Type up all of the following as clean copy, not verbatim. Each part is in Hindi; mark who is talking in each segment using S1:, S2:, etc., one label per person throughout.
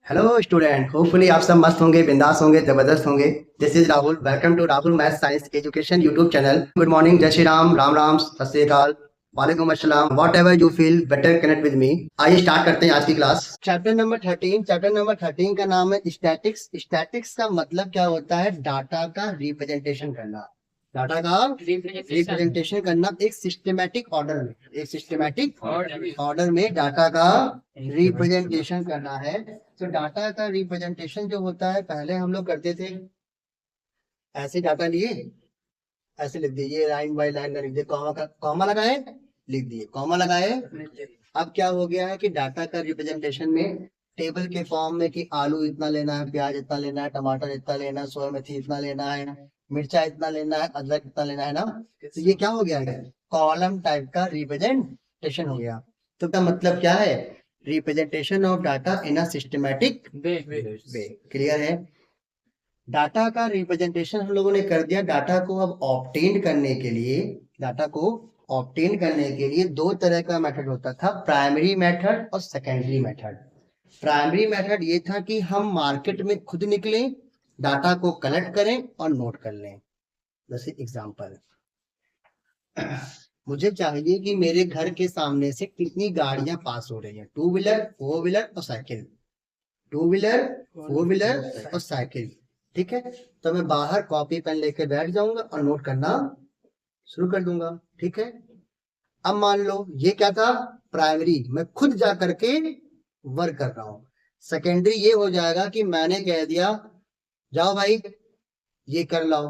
S1: हेलो स्टूडेंट, होपफुली आप सब मस्त होंगे, बिंदास होंगे, जबरदस्त होंगे। This is Rahul. Welcome to Rahul math science education YouTube channel. Good morning, Jai Shri Ram, Ram Ram, सत श्री अकाल, वालेकुम अस्सलाम, what ever you feel, better connect with me. आइए स्टार्ट करते हैं आज की क्लास। चैप्टर नंबर 13 का नाम है स्टैटिक्स। स्टैटिक्स का मतलब क्या होता है? डाटा का रिप्रेजेंटेशन करना। डाटा का रिप्रेजेंटेशन करना एक सिस्टमेटिक ऑर्डर में डाटा का रिप्रेजेंटेशन करना है। तो डाटा का रिप्रेजेंटेशन जो होता है, पहले हम लोग करते थे ऐसे डाटा लिए, ऐसे लिख दीजिए, लाइन बाय लाइन लिख दिए, कॉमा लगाए, लिख दिए, कॉमा लगाए। अब क्या हो गया है कि डाटा का रिप्रेजेंटेशन में टेबल के फॉर्म में कि आलू इतना लेना है, प्याज इतना लेना है, टमाटर इतना लेना है, सोया मेथी इतना लेना है, मिर्चा इतना लेना है, अदरक इतना लेना है ना। तो ये क्या हो गया है? कॉलम टाइप का रिप्रेजेंटेशन हो गया। तो क्या मतलब क्या है? Representation of data in a systematic way. Clear है? डाटा का रिप्रेजेंटेशन हम लोगों ने कर दिया। डाटा को अब ऑब्टेन करने के लिए, डाटा को ऑब्टेन करने के लिए दो तरह का मेथड होता था, प्राइमरी मेथड और सेकेंडरी मेथड। प्राइमरी मेथड ये था कि हम मार्केट में खुद निकले, डाटा को कलेक्ट करें और नोट कर लें। जैसे एग्जांपल, मुझे चाहिए कि मेरे घर के सामने से कितनी गाड़ियां पास हो रही हैं, टू व्हीलर, फोर व्हीलर और cycle. Two wheeler, four wheeler और साइकिल। ठीक है, तो मैं बाहर कॉपी पेन लेके बैठ जाऊंगा और नोट करना शुरू कर दूंगा। ठीक है, अब मान लो ये क्या था? प्राइमरी, मैं खुद जा करके वर्क कर रहा हूं। सेकेंडरी ये हो जाएगा कि मैंने कह दिया जाओ भाई ये कर लाओ,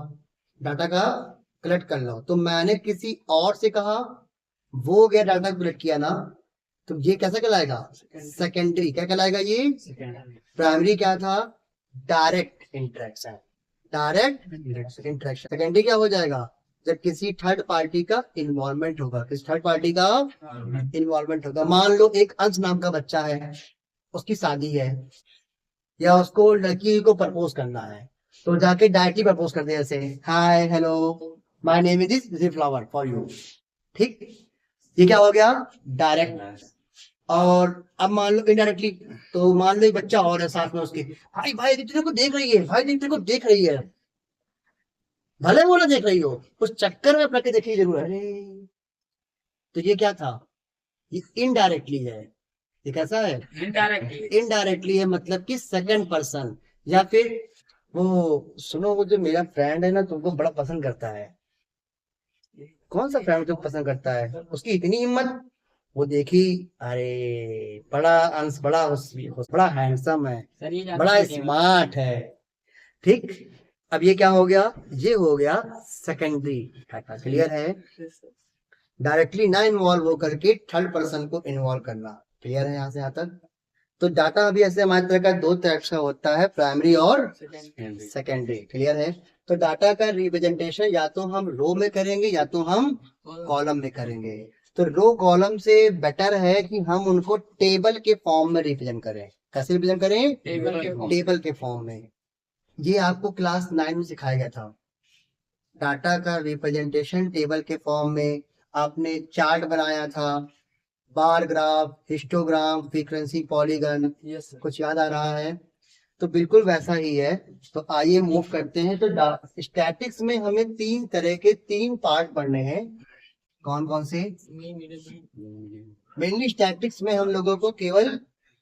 S1: डाटा का कलेक्ट कर लो। तो मैंने किसी और से कहा, वो गया डाटा कलेक्ट किया ना, तो ये कैसा कहलाएगा? सेकेंडरी। क्या कहलाएगा ये? प्राइमरी क्या था? Direct interaction. Direct interaction. Secondary क्या हो जाएगा? जब किसी थर्ड पार्टी का इन्वॉल्वमेंट होगा, किसी थर्ड पार्टी का इन्वॉल्वमेंट होगा। मान लो एक अंश नाम का बच्चा है, उसकी शादी है, या उसको लड़की को प्रपोज करना है, तो जाके डायरेक्टली प्रपोज कर दे, ऐसे hi hello my name is this flower for you. ठीक, ये क्या हो गया? डायरेक्ट। और अब मान लो इनडायरेक्टली, तो मान लो एक बच्चा और है साथ में उसके, भाई भाई तेरे को देख रही है, भाई तेरे को देख रही है, भले वो ना देख रही हो, उस चक्कर में अपना के देखी जरूर है। अरे, तो ये क्या था? ये इनडायरेक्टली है। ये कैसा है? इनडायरेक्टली है, मतलब कि सेकंड पर्सन। या फिर वो, सुनो, वो जो मेरा फ्रेंड है ना, तुमको बड़ा पसंद करता है। कौन सा फ्रेंड तुमको पसंद करता है? उसकी इतनी हिम्मत, वो देखी, अरे बड़ा अंश, बड़ा हैंडसम है, बड़ा स्मार्ट है। ठीक, अब ये क्या हो गया? ये हो गया सेकेंडरी डाटा। क्लियर है? डायरेक्टली ना इन्वॉल्व होकर के थर्ड पर्सन को इन्वॉल्व करना। क्लियर है यहाँ से यहाँ तक? तो डाटा अभी ऐसे हमारे तरह का दो टाइप का होता है, प्राइमरी और सेकेंडरी। क्लियर है? तो डाटा का रिप्रेजेंटेशन या तो हम रो में करेंगे या तो हम कॉलम में करेंगे। तो रो कॉलम से बेटर है कि हम उनको टेबल के फॉर्म में रिप्रेजेंट करें। कैसे रिप्रेजेंट करें? टेबल के फॉर्म में। ये आपको क्लास 9 में सिखाया गया था। डाटा का रिप्रेजेंटेशन टेबल के फॉर्म में, आपने चार्ट बनाया था, bar graph, histogram, frequency, polygon. कुछ याद आ रहा है? तो बिल्कुल वैसा ही है। तो आइए मूव करते हैं। तो स्टैटिक्स में हमें तीन तरह के तीन पार्ट पढ़ने हैं। कौन कौन से? मेनली स्टैटिक्स में हम लोगों को केवल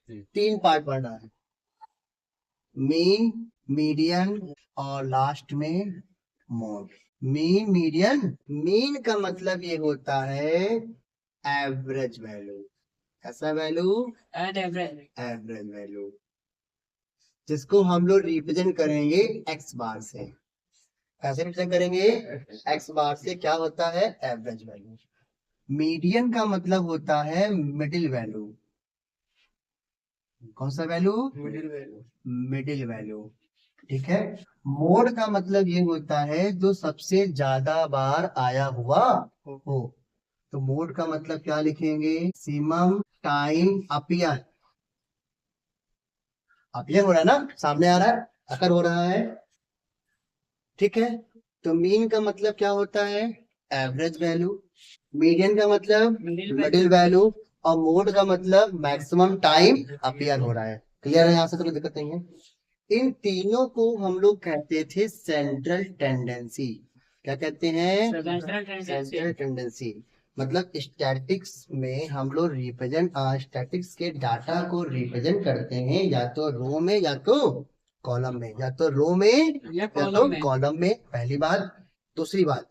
S1: तीन पार्ट पढ़ना है, मीन, मीडियन और लास्ट में मोड। मीन, मीडियन, मीन का मतलब ये होता है एवरेज वैल्यू। ऐसा वैल्यू? एवरेज वैल्यू, जिसको हम लोग रिप्रेजेंट करेंगे एक्स बार से। कैसे रिप्रेजेंट करेंगे? एक्स बार से। क्या होता है? Average value. मीडियन का मतलब होता है मिडिल वैल्यू। कौन सा वैल्यू? Middle value. ठीक है। मोड का मतलब ये होता है जो सबसे ज्यादा बार आया हुआ हो। तो मोड का मतलब क्या लिखेंगे? Maximum time appear. अपीयर हो रहा है ना, सामने आ रहा है, अकर हो रहा है। ठीक है। तो मीन का मतलब क्या होता है? Average value. मीडियन का मतलब मिडिल वैल्यू। और मोड का मतलब मैक्सिमम टाइम अपीयर हो रहा है। क्लियर है यहाँ से? तो कोई दिक्कत नहीं है। इन तीनों को हम लोग कहते थे सेंट्रल टेंडेंसी। क्या कहते हैं? Central tendency. मतलब स्टैटिक्स में हम लोग स्टैटिक्स के डाटा को रिप्रेजेंट करते हैं या तो रो में या तो कॉलम में, या तो रो में या तो कॉलम में, पहली बात। दूसरी बात,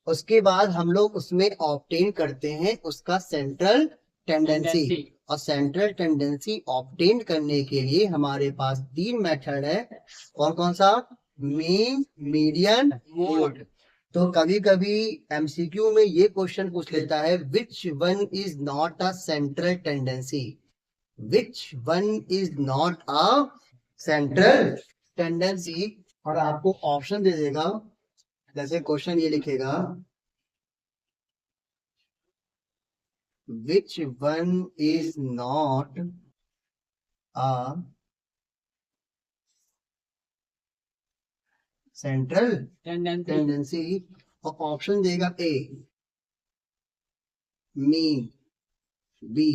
S1: उसके बाद हम लोग उसमें ऑब्टेन करते हैं उसका सेंट्रल टेंडेंसी। और सेंट्रल टेंडेंसी ऑब्टेन करने के लिए हमारे पास 3 मेथड है। कौन कौन सा? Mean, median, mode. तो कभी कभी एमसीक्यू में ये क्वेश्चन पूछ लेता है, which one is not a central tendency? Which one is not a central tendency? और आपको ऑप्शन दे देगा। जैसे क्वेश्चन ये लिखेगा, which one is not a central tendency? और ऑप्शन देगा ए मीन, बी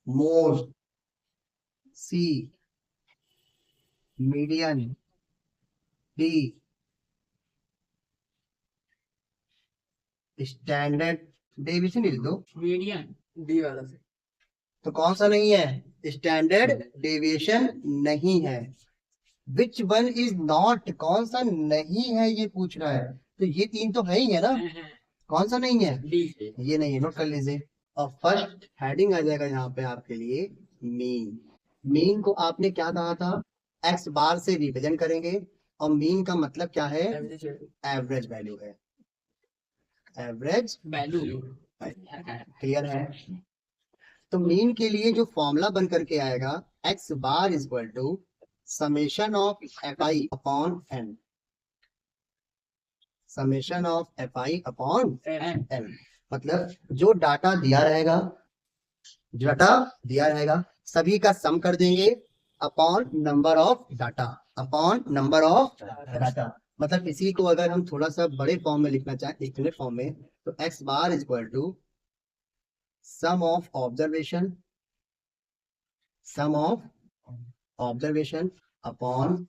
S1: मोड, सी मीडियन, डी स्टैंडर्ड डेविएशन। लिख दो
S2: मीडियन, डी वाला से।
S1: तो कौन सा नहीं है? स्टैंडर्ड डेविएशन नहीं है। विच वन इज नॉट, कौन सा नहीं है ये पूछ रहा है। तो ये 3 तो है ही है ना, कौन सा नहीं है?
S2: डी।
S1: ये नहीं है, नोट कर लीजिए। और फर्स्ट हेडिंग आ जाएगा यहाँ पे आपके लिए मीन। मीन को आपने क्या कहा था? एक्स बार से रिप्रेजेंट करेंगे। और मीन का मतलब क्या है? एवरेज वैल्यू है, एवरेज
S2: वैल्यू।
S1: क्लियर है? तो मीन के लिए जो फॉर्मूला बन करके आएगा, X bar is equal to summation of F I upon N. Summation of F I upon N. मतलब जो डाटा दिया रहेगा सभी का सम कर देंगे upon number of data, upon number of data. मतलब इसी को अगर हम थोड़ा सा बड़े फॉर्म में लिखना चाहें, इतने फॉर्म में, तो X bar is equal to sum of observation upon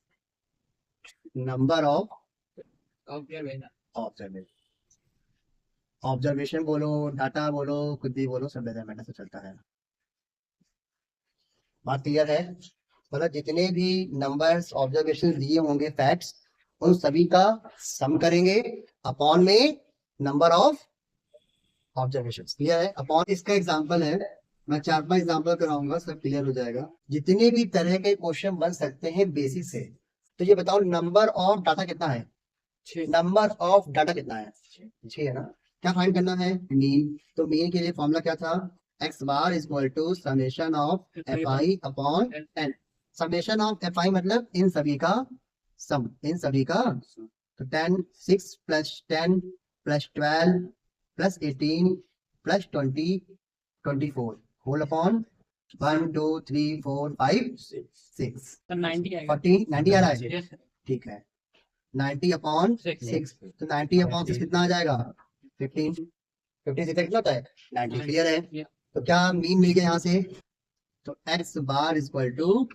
S1: number of observation बोलो, डाटा बोलो, कुछ भी बोलो, सब मेथड से चलता है। बात क्लियर है? मतलब जितने भी नंबर्स ऑब्जर्वेशन दिए होंगे, फैक्ट्स, उन सभी का सम करेंगे अपॉन में नंबर ऑफ ऑब्जर्वेशन। क्लियर है? अपॉन इसका एग्जांपल है, मैं 4-5 एग्जांपल कराऊंगा, सब क्लियर हो जाएगा। जितने भी तरह के क्वेश्चन बन सकते हैं बेसिक से। तो ये बताओ नंबर ऑफ डाटा कितना है? नंबर ऑफ डाटा कितना है? 6 है ना। क्या फाइंड करना है? मीन। तो मीन के लिए फॉर्मूला क्या था? X bar is equal to summation of F I upon N. Summation of F I मतलब इन सभी का सम, इन सभी का। तो 10 6 plus 10 plus 12 plus 18 plus 20 24 whole upon 1 2 3 4 5 6 14 90 आ रहा है। ठीक है, 90 अपॉन 6। तो 90 अपॉन 6 कितना आ जाएगा? 15। 15 से कितना होता है? 90। क्लियर है? तो क्या मीन मिल गया यहाँ से? तो X bar is equal to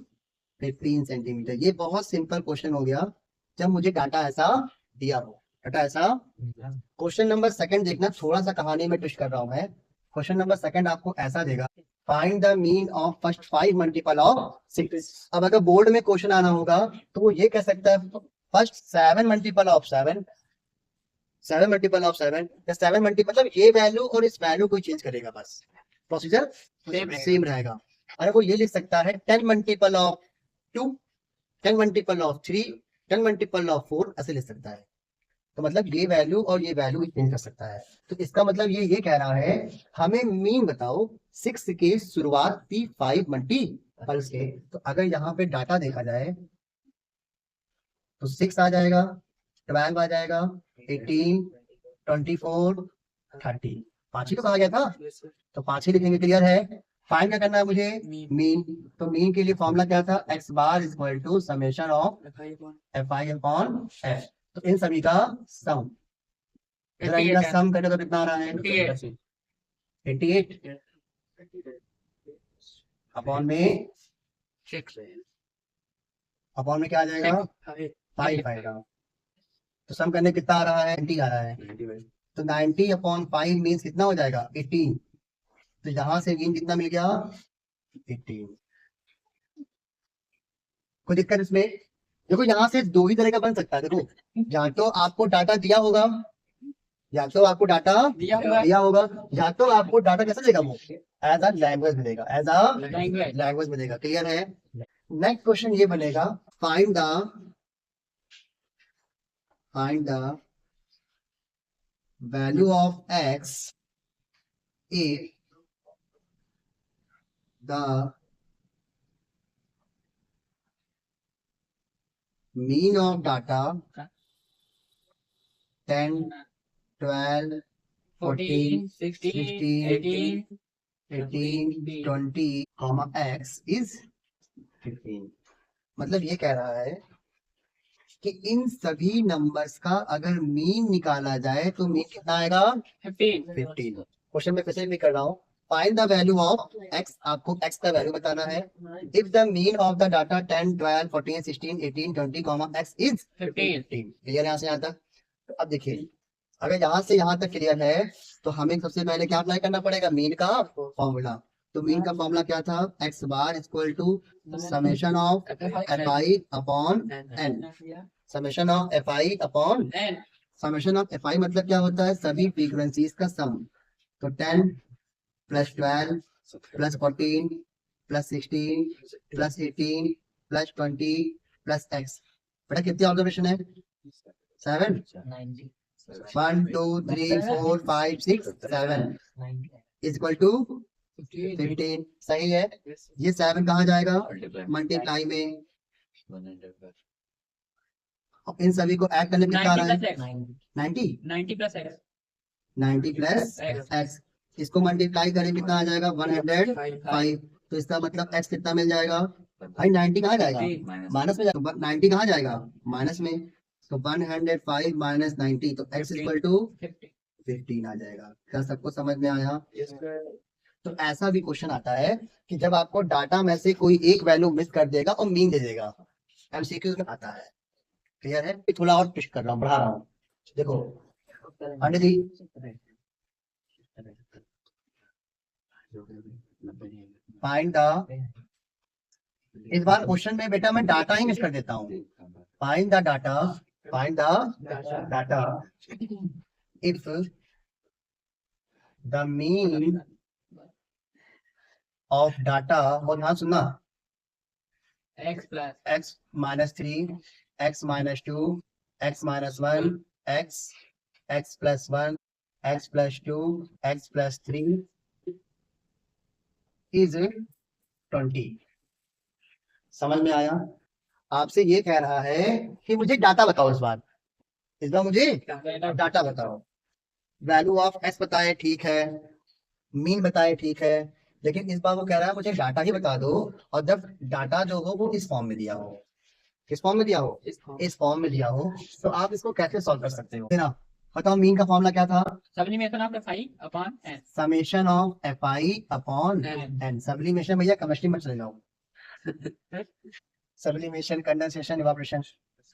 S1: 15 centimetre. ये बहुत सिंपल क्वेश्चन हो गया जब मुझे डाटा ऐसा दिया हो। डाटा ऐसा। क्वेश्चन नंबर सेकंड देखना, थोड़ा सा कहानी में ट्विस्ट कर रहा हूं मैं। क्वेश्चन नंबर सेकंड आपको ऐसा देगा, find the mean of first 5 multiple of 6। अब अगर बोर्ड में क्वेश्चन आना होगा तो वो ये कह सकता है first 7 multiple of 7, 7 multiple of 7, या 7 मल्टीपल, मतलब ये वैल्यू और इस वैल्यू को चेंज करेगा, बस प्रोसीजर सेम रहेगा। अरे वो ये लिख सकता है 10 multiple of 2, 10 multiple of 3, 10 multiple of 4, ऐसे लिख सकता है। तो मतलब ये वैल्यू और ये वैल्यू चेंज कर सकता है। तो इसका मतलब ये कह रहा है हमें मीन बताओ 6 के शुरुआती 5 मल्टीपल्स के। तो अगर यहाँ पे डाटा देखा जाए तो 6 आ जाएगा, 12 आ जाएगा, 18, 24, 30। 5 ही तो कहा गया था, तो 5 ही लिखेंगे। क्लियर है? फाइंड क्या करना है मुझे? मीन। तो मीन के लिए फॉर्मूला क्या था? X bar is equal to summation of F I upon F. तो इन सभी का सम, इनका सम करें तो कितना आ रहा है? 88। अपॉन में
S2: 6
S1: अपॉन में क्या आ जाएगा 5 आएगा। तो सम करने कितना आ रहा है 90 आ रहा है। तो 90 अपॉन 5 मीन्स कितना हो जाएगा 18। तो यहाँ से मीन कितना मिल गया 18। कोई दिक्कत इसमें? देखो यहाँ से दो ही तरह का बन सकता है। देखो या तो आपको डाटा दिया होगा, या तो आपको डाटा दिया होगा, या तो आपको डाटा कैसे देगा वो एज अ लैंग्वेज मिलेगा, एज अ लैंग्वेज मिलेगा। क्लियर है? नेक्स्ट क्वेश्चन ये बनेगा find the value of x if the mean of data 10 12 14 16 18 20 comma x is 15। मतलब ये कह रहा है कि इन सभी नंबर्स का अगर मीन निकाला जाए तो मीन कितना आएगा 15। क्वेश्चन में फिर भी कर रहा हूँ। Find the value of x, आपको x का वैल्यू बताना है। If the mean of the data 10 12 14 16 18 20 comma x is 15। Clear यहाँ से यहाँ तक? तो अब देखिए अगर यहाँ से यहाँ तक क्लियर है तो हमें सबसे पहले क्या अप्लाई करना पड़ेगा मीन का फॉर्मूला। तो मीन का फॉर्मूला क्या था x bar equal to summation of fi upon n। Summation of fi upon summation of fi मतलब क्या होता है सभी फ्रीक्वेंसीज का सम। तो 10 plus 12 plus 14 plus 16 plus 18 plus 20 plus x। बेटा कितनी ऑब्जर्वेशन है 7। 1 2 3 4 5 6 7 इज इक्वल टू 15। सही है? ये 7 कहाँ जाएगा मल्टीप्लाई में। अब इन सभी को ऐड करने में कितना आ रहा है 90 90 प्लस x। इसको मल्टीप्लाई करें कितना आ जाएगा 105। तो इसका मतलब x कितना मिल जाएगा भाई 90 कहाँ जाएगा माइनस में जाएगा। 90 कहाँ जाएगा माइनस में। तो 105 माइनस 90 तो x इक्वल टू 15 आ जाएगा। क्या सबको समझ में आया? तो ऐसा भी क्वेश्चन आता है कि जब आपको डाटा में से कोई एक वैल्यू मिस कर देगा और मीन दे देगा, एमसीक्यूज में आता है। क्लियर है? थोड़ा और पुश कर रहा हूँ बढ़ा रहा हूँ। देखो अंडे जी फाइंड द, इस बार क्वेश्चन में बेटा मैं डाटा ही मिस कर देता हूँ। Find the data if the mean of data, और ध्यान सुनना, x minus 3 x minus 2 x minus 1 x plus 1 x plus 2 x plus 3 is 20। समझ में आया? आपसे ये कह रहा है कि मुझे डाटा बताओ। इस बार मुझे डाटा बताओ। वैल्यू ऑफ x बताए ठीक है, मीन बताए ठीक है, लेकिन इस बार वो कह रहा है मुझे डाटा ही बता दो। और जब डाटा जो हो वो इस फॉर्म में दिया हो, किस फॉर्म में दिया हो इस फॉर्म में दिया हो, तो आप इसको कैसे सॉल्व कर सकते हो ना? बताओ मीन का फॉर्मूला क्या था summation of fi upon n। Sublimation भैया केमिस्ट्री में चले जाओ। Sublimation condensation evaporation.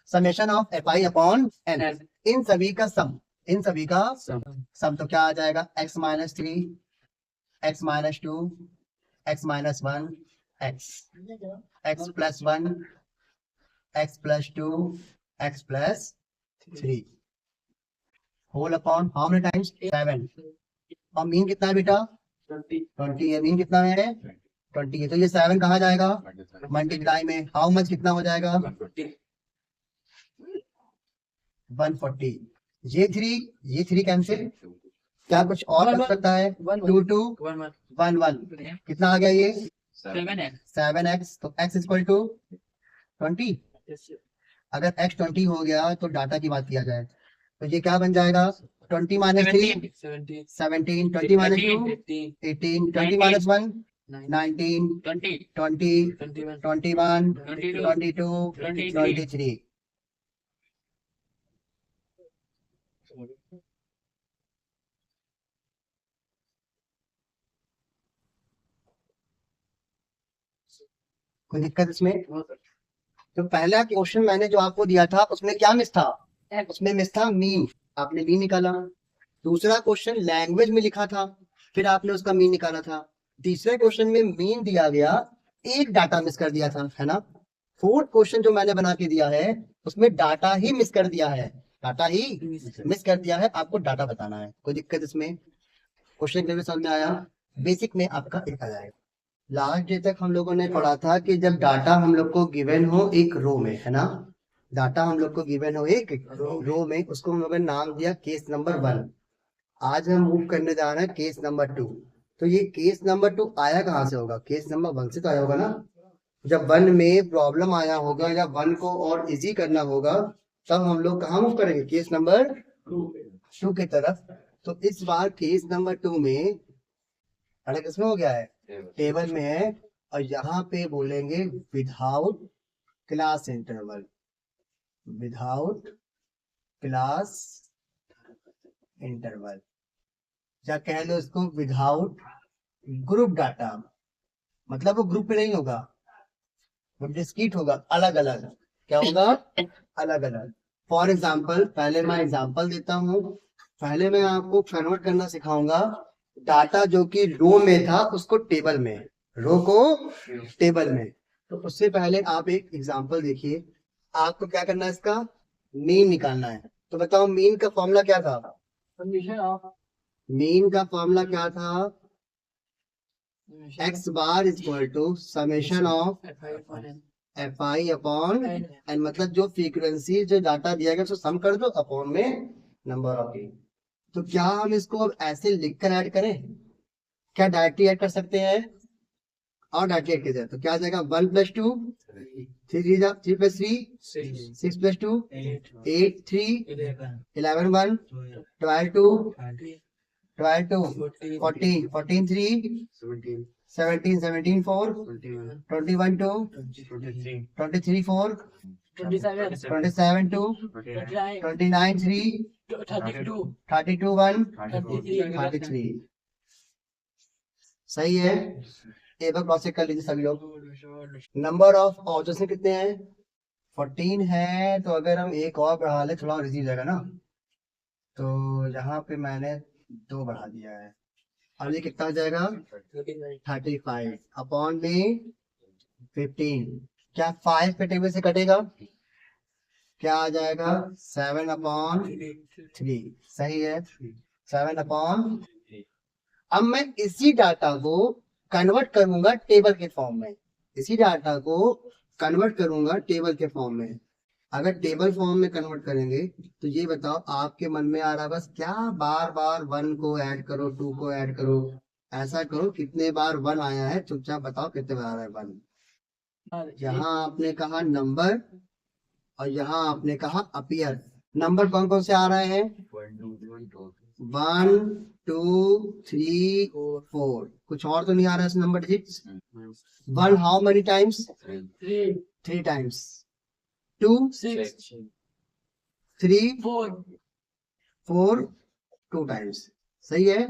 S1: Summation of fi upon n, इन सभी का सम, इन सभी का सम। तो क्या आ जाएगा x minus 3 x minus 2 x minus 1 x plus 1 x plus 2 x plus 3 whole upon how many times 7। और मीन कितना है बेटा 20 है। मीन कितना है 20 है। तो ये 7 कहाँ जाएगा मल्टीप्लाई में। हाउ मच कितना हो जाएगा 140। ये 3 कैंसिल। क्या कुछ और कर सकता है 2 2 1 1 कितना आ गया ये 7x। तो x इक्वल टू 20। अगर x 20 हो गया तो डाटा की बात किया जाए तो ये क्या बन जाएगा 20 माइनस 3 17 20 माइनस 2 18 20 माइनस 1 19 20 21 22 23। कोई दिक्कत इसमें?
S2: No sir.
S1: तो पहला क्वेश्चन मैंने जो आपको दिया था उसमें क्या मिस था? उसमें मिस था मीन, आपने मीन निकाला। दूसरा क्वेश्चन लैंग्वेज में लिखा था, फिर आपने उसका मीन निकाला था। तीसरे क्वेश्चन में मीन दिया गया, एक डाटा मिस कर दिया था, है ना। फोर्थ क्वेश्चन जो मैंने बना के दिया है उसमें डाटा ही मिस कर दिया है, डाटा ही मिस कर दिया है, आपको डाटा बताना है। कोई दिक्कत इसमें? क्वेश्चन क्लियर समझ में आया? बेसिक में आपका देखा जाएगा। लास्ट डे तक हम लोगों ने पढ़ा था कि जब डाटा हम लोग को गिवन हो एक रो में, है ना, डाटा हम लोग को गिवन हो एक रो में, उसको हम लोगों ने नाम दिया केस नंबर 1। आज हम मूव करने जा रहे हैं केस नंबर 2। तो ये केस नंबर 2 आया कहाँ से होगा? केस नंबर 1 से तो आया होगा ना। जब 1 में प्रॉब्लम आया होगा या 1 को और इजी करना होगा, तब हम लोग कहाँ मूव करेंगे? केस नंबर 2 की तरफ। तो इस बार केस नंबर 2 में अरे किसमें हो गया है? टेबल में है। और यहाँ पे बोलेंगे without class interval, without class interval, या कह लो इसको विदाउट ग्रुप डाटा। मतलब वो ग्रुप में नहीं होगा, वो डिस्क्रीट होगा, अलग अलग। क्या होगा? अलग अलग। फॉर एग्जाम्पल, पहले मैं एग्जाम्पल देता हूँ। पहले मैं आपको कन्वर्ट करना सिखाऊंगा डाटा जो कि रो में था उसको टेबल में, रो को टेबल में। तो उससे पहले आप एक एग्जाम्पल देखिए। आपको क्या करना है? इसका मीन निकालना है। तो बताओ मीन का फॉर्मूला क्या था?
S2: समीशन ऑफ
S1: मीन का फॉर्मूला क्या था? X bar is equal to summation of F I upon N. मतलब जो फ्रीक्वेंसी जो डाटा दिया गया उसको सम कर दो अपॉन में नंबर ऑफ ए। तो क्या हम इसको अब ऐसे लिखकर ऐड करें? क्या डायरेक्टली ऐड कर सकते हैं? और डायरेक्टली ऐड किया तो क्या आ जाएगा? 1 + 2 3 + 3 6 + 2 8 3 11 1 12 2 12 2 14 14 3 17 17 4 21 2 23 4 27 2 29 3 32 1 33। सही है। एक बार क्रॉस चेक कर लीजिए सभी लोग। नंबर ऑफ ऑब्जेक्ट्स कितने हैं? 14 है। तो अगर हम एक और बढ़ा ले थोड़ा इजी रहेगा ना। तो यहाँ पे मैंने 2 बढ़ा दिया है। अब ये कितना हो जाएगा? 35 अपॉन में 15। क्या 5 पे टेबल से कटेगा? क्या आ जाएगा? 7 अपॉन 3। सही है, 7 अपॉन। अब मैं इसी डाटा को कन्वर्ट करूंगा टेबल के फॉर्म में, इसी डाटा को कन्वर्ट करूंगा टेबल के फॉर्म में। अगर टेबल फॉर्म में कन्वर्ट करेंगे तो ये बताओ आपके मन में आ रहा बस क्या बार बार 1 को ऐड करो 2 को ऐड करो, ऐसा करो। कितने बार 1 आया है चुपचाप बताओ कितने बार आ रहा है 1। यहाँ आपने कहा नंबर और यहाँ आपने कहा अपीयर। नंबर कौन कौन से आ रहे हैं? 1 2 3 4। कुछ और तो नहीं आ रहा है number digits? 1 how many times? 3 times. 2 3 4 2 times. सही है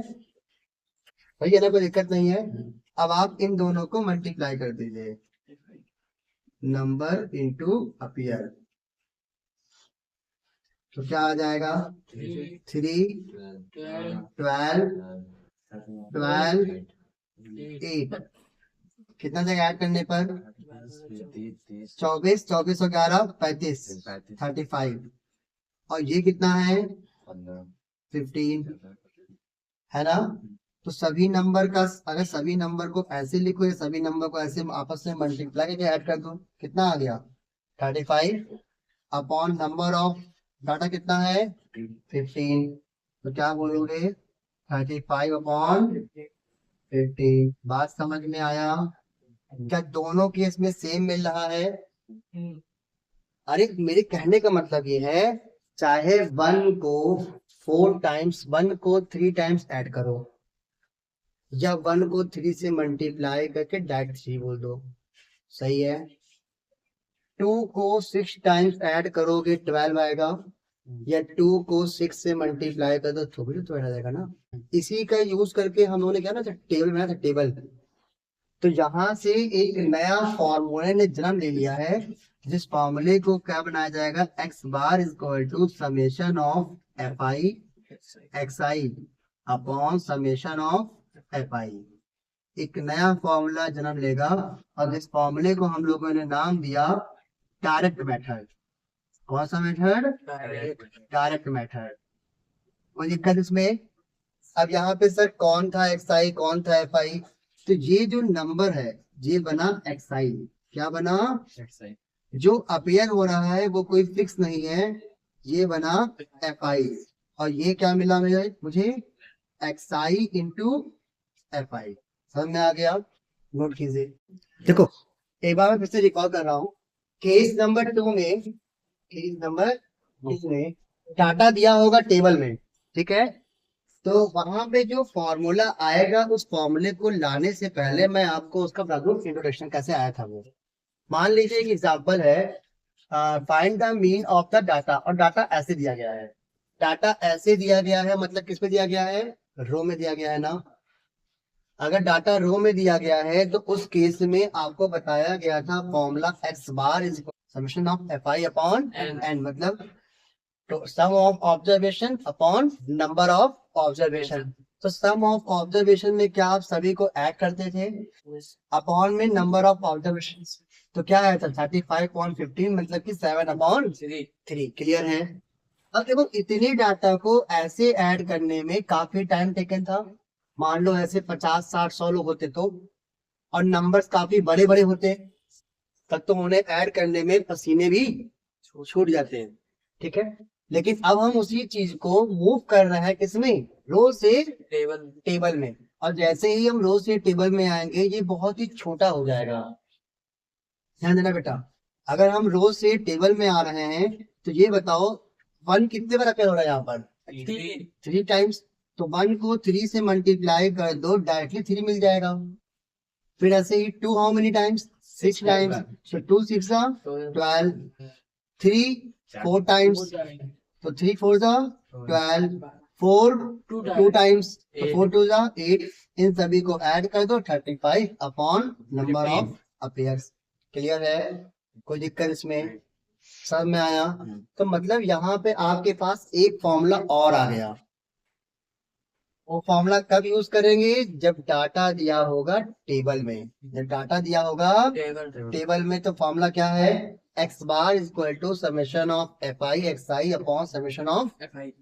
S1: भैया ना, कोई दिक्कत नहीं है। अब आप इन दोनों को मल्टीप्लाई कर दीजिए, नंबर इंटू अपीयर। तो क्या आ जाएगा? 3 12 12 8। कितना जगह ऐड करने पर? 24 24 और 11 35 35। और ये कितना है? 15, है ना। तो सभी नंबर का, अगर सभी नंबर को ऐसे लिखो या सभी नंबर को ऐसे आपस में मल्टीप्लाई करके ऐड कर दो, कितना आ गया? 35 अपॉन नंबर ऑफ डाटा कितना है? 15। तो क्या बोलोगे? 35 अपॉन 15। बात समझ में आया? क्या दोनों केस में सेम मिल रहा है? अरे मेरे कहने का मतलब ये है, चाहे 1 को 4 टाइम्स 1 को 3 टाइम्स ऐड करो, या 1 को 3 से मल्टीप्लाई करके डायरेक्ट 3 बोल दो, सही है। 2 को 6 टाइम्स ऐड करोगे 12 आएगा, या 2 को 6 से मल्टीप्लाई कर दो तो भी तो आ जाएगा ना। इसी का यूज करके हम लोगों ने क्या ना टेबल बनाया था, टेबल। तो यहाँ से एक नया फॉर्मूले ने जन्म ले लिया है, जिस फॉर्मूले को क्या बनाया जाएगा, X bar is equal to summation of F I X I upon summation of F I. एक नया फॉर्मूला जन्म लेगा और इस फॉर्मूले को हम लोगों ने नाम दिया डायरेक्ट मेथड। कौन सा मेथड? Direct method. कोई दिक्कत इसमें? अब यहाँ पे सर कौन था एक्स आई, कौन था एफ आई? तो ये जो नंबर है ये बना एक्स आई। क्या बना? जो अपीयर हो रहा है वो कोई फिक्स नहीं है, ये बना एफ आई। और ये क्या मिला मुझे? X I into F I. समझ में आ गया? नोट कीजिए। देखो एक बार मैं फिर से रिकॉल कर रहा हूँ। केस नंबर 2 में डाटा दिया होगा टेबल में, ठीक है? तो वहां पे जो फॉर्मूला आएगा उस फॉर्मूले को लाने से पहले मैं आपको उसका बता दूं इंट्रोडक्शन कैसे आया था वो। मान लीजिए एक एग्जांपल है, find the mean of the data, और डाटा ऐसे दिया गया है। डाटा ऐसे दिया गया है मतलब किस पे दिया गया है? रो में दिया गया है ना। अगर डाटा रो में दिया गया है तो उस केस में आपको बताया गया था formula X bar is summation of F I upon N, मतलब तो sum of observation upon number of observation. तो सम ऑफ ऑब्जर्वेशन में क्या आप सभी को ऐड करते थे, अपॉन में नंबर ऑफ ऑब्जर्वेशन। तो क्या आया था 35.15 मतलब कि 7/3। क्लियर है? अब देखो इतने डाटा को ऐसे ऐड करने में काफी टाइम टेकन था। मान लो ऐसे 50 60 100 लोग होते तो, और नंबर्स काफी बड़े बड़े होते तब तो उन्हें ऐड करने में पसीने भी छूट जाते हैं, ठीक है? लेकिन अब हम उसी चीज को मूव कर रहे हैं किसमें? रो से टेबल में। और जैसे ही हम रो से टेबल में आएंगे ये बहुत ही छोटा हो जाएगा। ध्यान देना बेटा, अगर हम रो से टेबल में आ रहे हैं तो ये बताओ 1 कितने बार अपेयर हो रहा है यहाँ पर? 3 टाइम्स। तो 1 को 3 से मल्टीप्लाई कर दो, डायरेक्टली 3 मिल जाएगा। फिर ऐसे ही 2 हाउ मेनी टाइम्स? 6 टाइम्स। तो 2 6 12, 3 4 टाइम्स, तो 3 4 12, 4 2 टाइम्स, तो 4 2 8। इन सभी को ऐड कर दो 35 upon number of appears. Clear है? कोई दिक्कत इसमें? सब में आया? तो मतलब यहाँ पे आपके पास एक फॉर्मूला और आ गया। वो फॉर्मूला कब यूज करेंगे? जब डाटा दिया होगा टेबल में। जब डाटा दिया होगा टेबल में तो फॉर्मूला क्या है? X bar is equal to summation of F I X I upon summation of F I.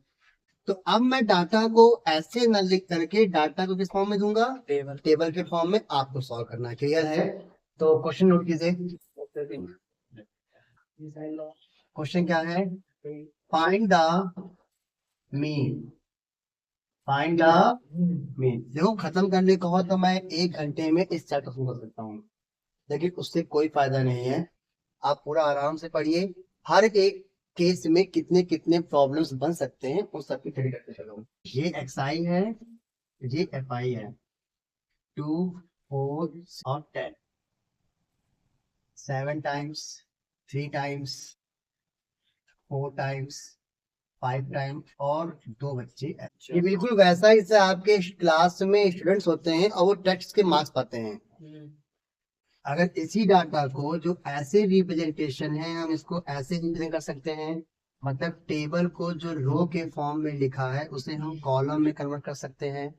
S1: तो अब मैं डाटा को ऐसे न लिख करके डाटा को किस फॉर्म में दूंगा? टेबल के फॉर्म में आपको सॉल्व करना है। क्लियर है? तो क्वेश्चन नोट कीजिए। क्वेश्चन क्या है? Find the mean. Find the mean. देखो खत्म करने को हो तो मैं 1 घंटे में इस चैप्टर को कर सकता हूँ, लेकिन उससे कोई फायदा नहीं है। आप पूरा आराम से पढ़िए। हर एक केस में कितने कितने प्रॉब्लम्स बन सकते हैं उस सबकी स्टडी करते चलो। ये एक्स आई है, ये एफ आई है। 2 4 और 10, 7 टाइम्स, 3 टाइम्स, 4 टाइम्स, 5 टाइम, और 2 बच्चे। ये बिल्कुल वैसा ही जैसे आपके क्लास में स्टूडेंट्स होते हैं और वो टेस्ट के मार्क्स पाते हैं। अगर इसी डाटा को जो ऐसे रिप्रेजेंटेशन है हम इसको ऐसे रिप्रेजेंट कर सकते हैं, मतलब टेबल को जो रो के फॉर्म में लिखा है उसे हम कॉलम में कन्वर्ट कर सकते हैं।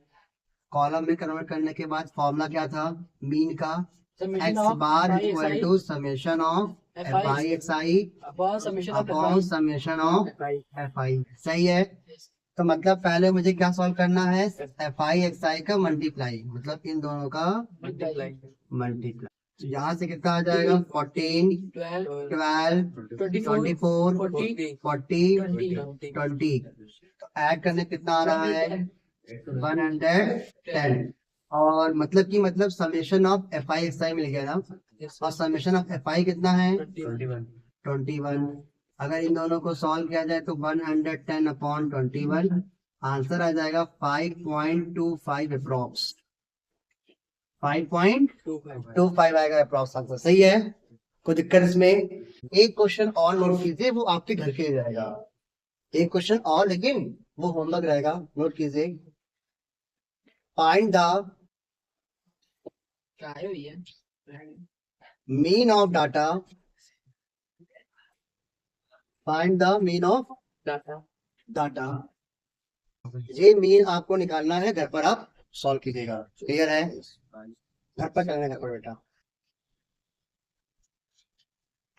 S1: कॉलम में कन्वर्ट करने के बाद फॉर्मूला क्या था मीन का? X bar equal to summation of F I X I upon summation of F I. सही है? तो मतलब पहले मुझे क्या सॉल्व करना है? एफ आई एक्स आई का मल्टीप्लाई, मतलब इन दोनों का मल्टीप्लाई। तो यहाँ से कितना आ जाएगा? 14 12 24 40 20। तो ऐड करने कितना आ रहा है? 110। और मतलब कि मतलब summation of F I X I मिल गया ना। और समेशन ऑफ एफ आई कितना है? 21। अगर इन दोनों को सॉल्व किया जाए तो 110 अपॉन 21 आंसर आ जाएगा 5.25 अप्रोक्स। 5.25 आएगा अप्रोक्स आंसर। सही है? कोई दिक्कत इसमें? एक क्वेश्चन और नोट कीजिए, वो आपके घर के लिए रहेगा। एक क्वेश्चन और, लेकिन वो होमवर्क रहेगा। नोट कीजिए। फाइंड द
S2: क्या है भैया?
S1: Mean of data, find the mean of
S2: data.
S1: Data. ये मीन आपको निकालना है, घर पर आप सॉल्व कीजिएगा। क्लियर है? घर पर करने का बेटा।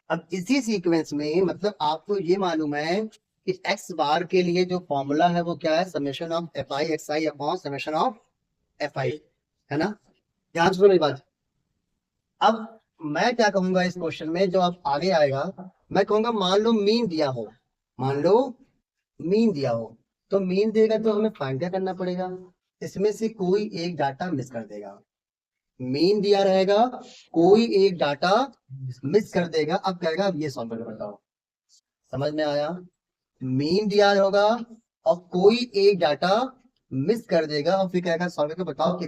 S1: अब इसी सीक्वेंस में मतलब आपको ये मालूम है कि एक्स बार के लिए जो फॉर्मूला है वो क्या है, summation of F I X I upon summation of F आई, है ना? ध्यान से सुनो मेरी बात। अब मैं क्या कहूंगा इस क्वेश्चन में जो अब आगे आएगा, मैं कहूंगा मान लो मीन दिया हो, मान लो मीन दिया हो, तो मीन देगा तो हमें फाइंड क्या करना पड़ेगा, इसमें से कोई एक डाटा मिस कर देगा। मीन दिया रहेगा, कोई एक डाटा मिस कर देगा, अब कहेगा अब ये सॉल्व करके बताओ। समझ में आया? मीन दिया होगा और कोई एक डाटा मिस कर देगा और फिर कहेगा सॉल्व करके बताओ कि